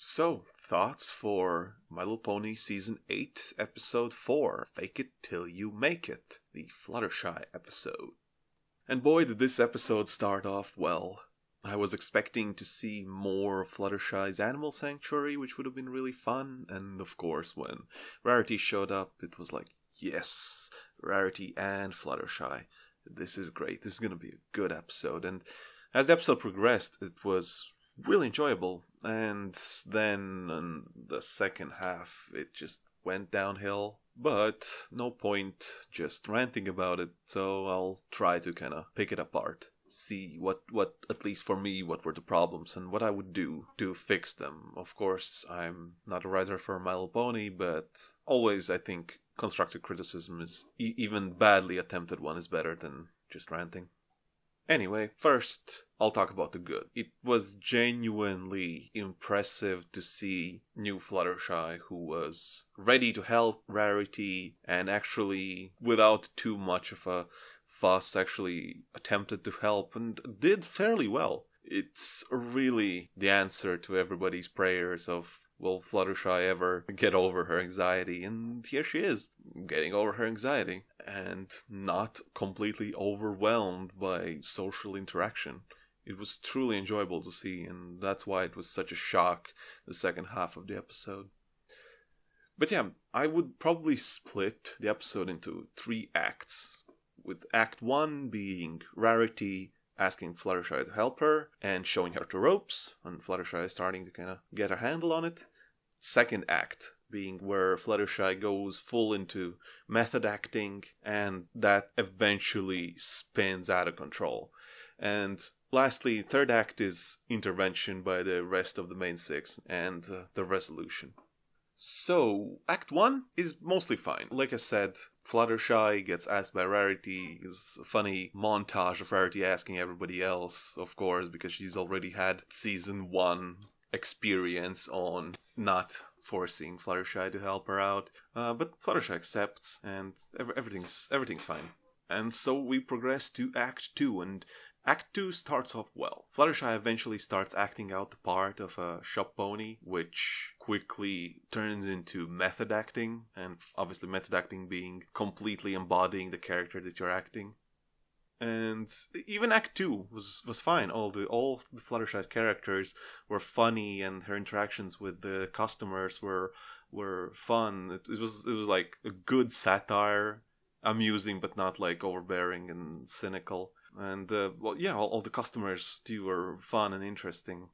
So, thoughts for My Little Pony Season 8, Episode 4, Fake It Till You Make It, the Fluttershy episode. And boy, did this episode start off well. I was expecting to see more of Fluttershy's animal sanctuary, which would have been really fun, and of course when Rarity showed up, it was like, yes, Rarity and Fluttershy. This is great, this is going to be a good episode, and as the episode progressed, it was really enjoyable, and then in the second half it just went downhill, but no point just ranting about it, so I'll try to kind of pick it apart, see what at least for me, what were the problems and what I would do to fix them. Of course, I'm not a writer for My Little Pony, but always I think constructive criticism is, even badly attempted one, is better than just ranting. Anyway, first, I'll talk about the good. It was genuinely impressive to see new Fluttershy who was ready to help Rarity and actually, without too much of a fuss, actually attempted to help and did fairly well. It's really the answer to everybody's prayers of, will Fluttershy ever get over her anxiety? And here she is, getting over her anxiety and not completely overwhelmed by social interaction. It was truly enjoyable to see, and that's why it was such a shock the second half of the episode. But yeah, I would probably split the episode into 3 acts, with Act 1 being Rarity asking Fluttershy to help her and showing her the ropes, and Fluttershy is starting to kind of get a handle on it. Second act being where Fluttershy goes full into method acting, and that eventually spins out of control. And lastly, third act is intervention by the rest of the main 6 and the resolution. So, Act 1 is mostly fine. Like I said, Fluttershy gets asked by Rarity. Is a funny montage of Rarity asking everybody else, of course, because she's already had Season 1 experience on not forcing Fluttershy to help her out. But Fluttershy accepts, and everything's fine. And so we progress to Act 2, and Act 2 starts off well. Fluttershy eventually starts acting out the part of a shop pony, which quickly turns into method acting, and obviously method acting being completely embodying the character that you're acting. And even Act 2 was fine. All the Fluttershy's characters were funny, and her interactions with the customers were fun. It was like a good satire, amusing but not like overbearing and cynical. And all the customers too were fun and interesting.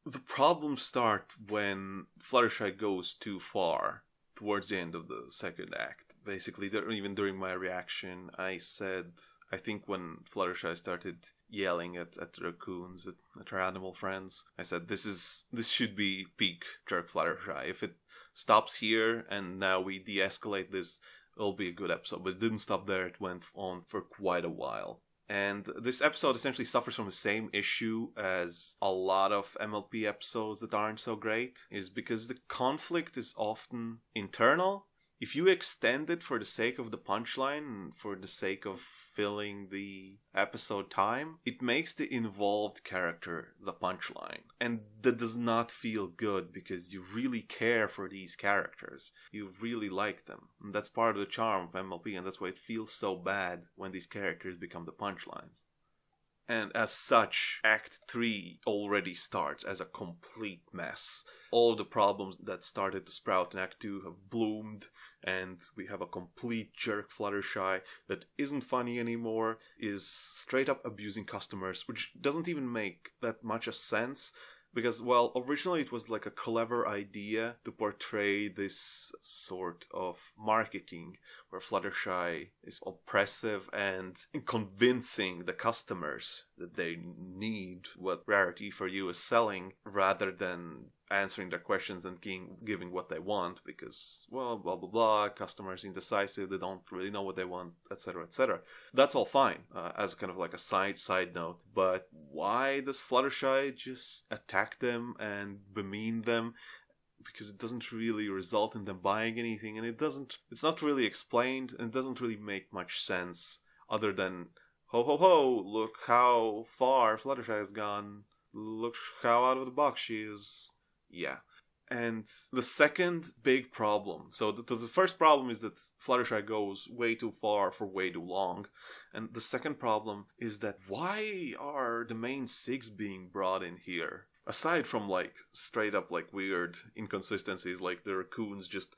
The problems start when Fluttershy goes too far towards the end of the second act. Basically, even during my reaction, I said, I think when Fluttershy started yelling at the raccoons, at her animal friends, I said, this should be peak jerk Fluttershy. If it stops here and now we de-escalate this, it'll be a good episode. But it didn't stop there, it went on for quite a while. And this episode essentially suffers from the same issue as a lot of MLP episodes that aren't so great, is because the conflict is often internal. If you extend it for the sake of the punchline and for the sake of filling the episode time, it makes the involved character the punchline. And that does not feel good because you really care for these characters. You really like them. And that's part of the charm of MLP, and that's why it feels so bad when these characters become the punchlines. And as such, Act 3 already starts as a complete mess. All the problems that started to sprout in Act 2 have bloomed, and we have a complete jerk Fluttershy that isn't funny anymore, is straight up abusing customers, which doesn't even make that much a sense. Because, well, originally it was like a clever idea to portray this sort of marketing where Fluttershy is oppressive and convincing the customers that they need what Rarity for You is selling, rather than answering their questions and giving what they want, because, well, blah blah blah, customers indecisive, they don't really know what they want, etc, etc. That's all fine, as kind of like a side note, but why does Fluttershy just attack them and bemean them? Because it doesn't really result in them buying anything, and it's not really explained, and it doesn't really make much sense, other than, ho ho ho, look how far Fluttershy has gone, look how out of the box she is. Yeah. And the second big problem, so the first problem is that Fluttershy goes way too far for way too long. And the second problem is that why are the main six being brought in here? Aside from like straight up like weird inconsistencies, like the raccoons just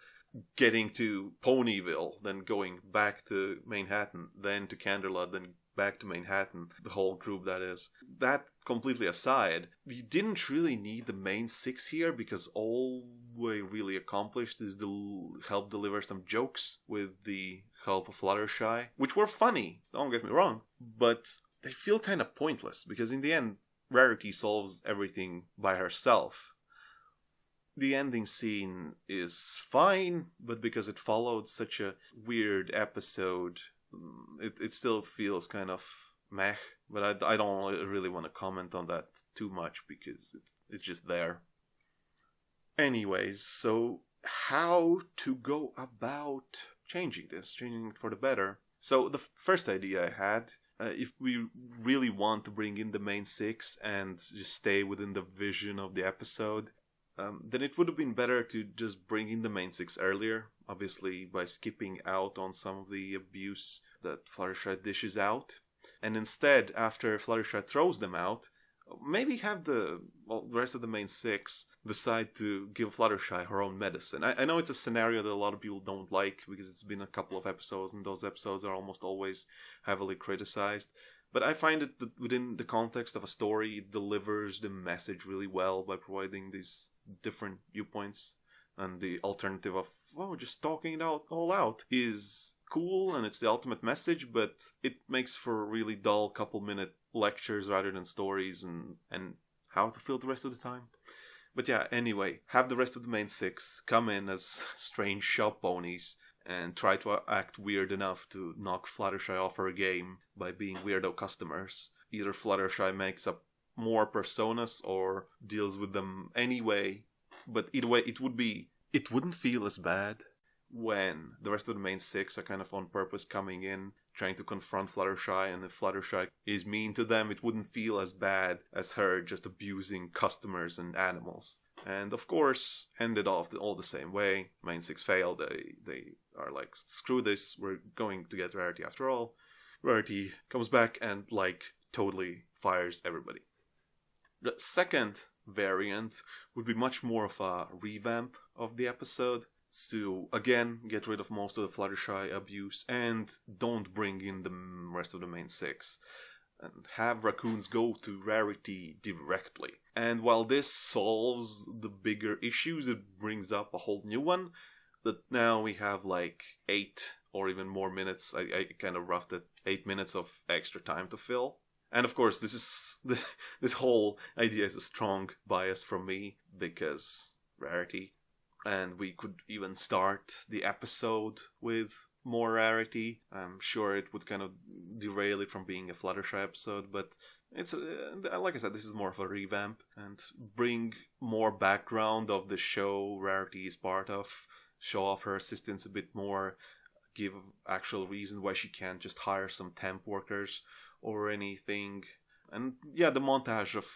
getting to Ponyville, then going back to Manhattan, then to Canterlot, then back to Manhattan, the whole group that is. That completely aside, we didn't really need the main six here because all we really accomplished is to help deliver some jokes with the help of Fluttershy, which were funny, don't get me wrong, but they feel kind of pointless because in the end, Rarity solves everything by herself. The ending scene is fine, but because it followed such a weird episode, it still feels kind of meh. But I don't really want to comment on that too much because it's just there. Anyways, so how to go about changing it for the better? So the first idea I had, if we really want to bring in the main six and just stay within the vision of the episode, then it would have been better to just bring in the main six earlier, obviously by skipping out on some of the abuse that Fluttershy dishes out. And instead, after Fluttershy throws them out, maybe have the rest of the main six decide to give Fluttershy her own medicine. I know it's a scenario that a lot of people don't like because it's been a couple of episodes and those episodes are almost always heavily criticized. But I find it that within the context of a story, it delivers the message really well by providing these different viewpoints. And the alternative of, just talking it all out is cool and it's the ultimate message, but it makes for really dull couple-minute lectures rather than stories and how to feel the rest of the time. But yeah, anyway, have the rest of the main six come in as strange shop ponies and try to act weird enough to knock Fluttershy off her game by being weirdo customers. Either Fluttershy makes up more personas or deals with them anyway, but either way, it wouldn't feel as bad when the rest of the main six are kind of on purpose coming in, trying to confront Fluttershy, and if Fluttershy is mean to them, it wouldn't feel as bad as her just abusing customers and animals. And of course, ended off all the same way. Main six fail. They are like, screw this, we're going to get Rarity after all. Rarity comes back and totally fires everybody. The second variant would be much more of a revamp of the episode to, again, get rid of most of the Fluttershy abuse and don't bring in the rest of the main six. And have raccoons go to Rarity directly. And while this solves the bigger issues, it brings up a whole new one. That now we have 8 or even more minutes. I kind of roughed it, 8 minutes of extra time to fill. And of course, this whole idea is a strong bias from me because Rarity. And we could even start the episode with more Rarity. I'm sure it would kind of derail it from being a Fluttershy episode, but it's like I said, this is more of a revamp and bring more background of the show Rarity is part of, show off her assistants a bit more, give actual reason why she can't just hire some temp workers or anything. And yeah, the montage of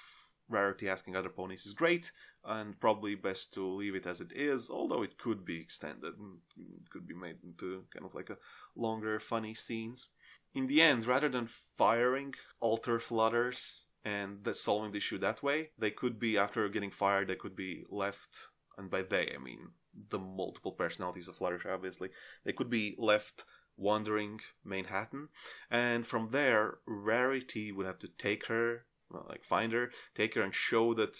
Rarity asking other ponies is great, and probably best to leave it as it is, although it could be extended, it could be made into kind of a longer funny scenes. In the end, rather than firing alter Flutters and solving the issue that way, they could be, after getting fired, they could be left, and by they I mean the multiple personalities of Fluttershy obviously, they could be left wandering Manhattan, and from there Rarity would have to take her, find her, take her and show that,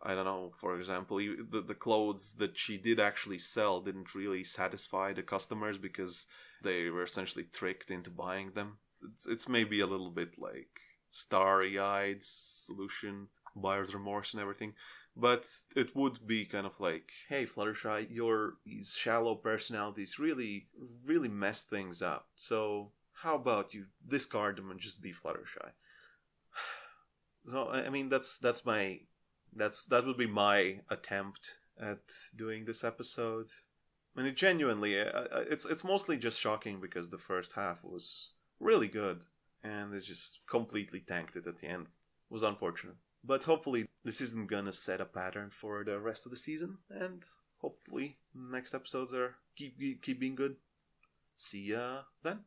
I don't know, for example, the clothes that she did actually sell didn't really satisfy the customers because they were essentially tricked into buying them. It's maybe a little bit like starry-eyed solution, buyer's remorse and everything, but it would be kind of like, hey Fluttershy, these shallow personalities really mess things up, so how about you discard them and just be Fluttershy? So I mean that would be my attempt at doing this episode. And it genuinely, it's mostly just shocking because the first half was really good, and it just completely tanked it at the end. It was unfortunate. But hopefully this isn't gonna set a pattern for the rest of the season, and hopefully next episodes are keep being good. See ya then.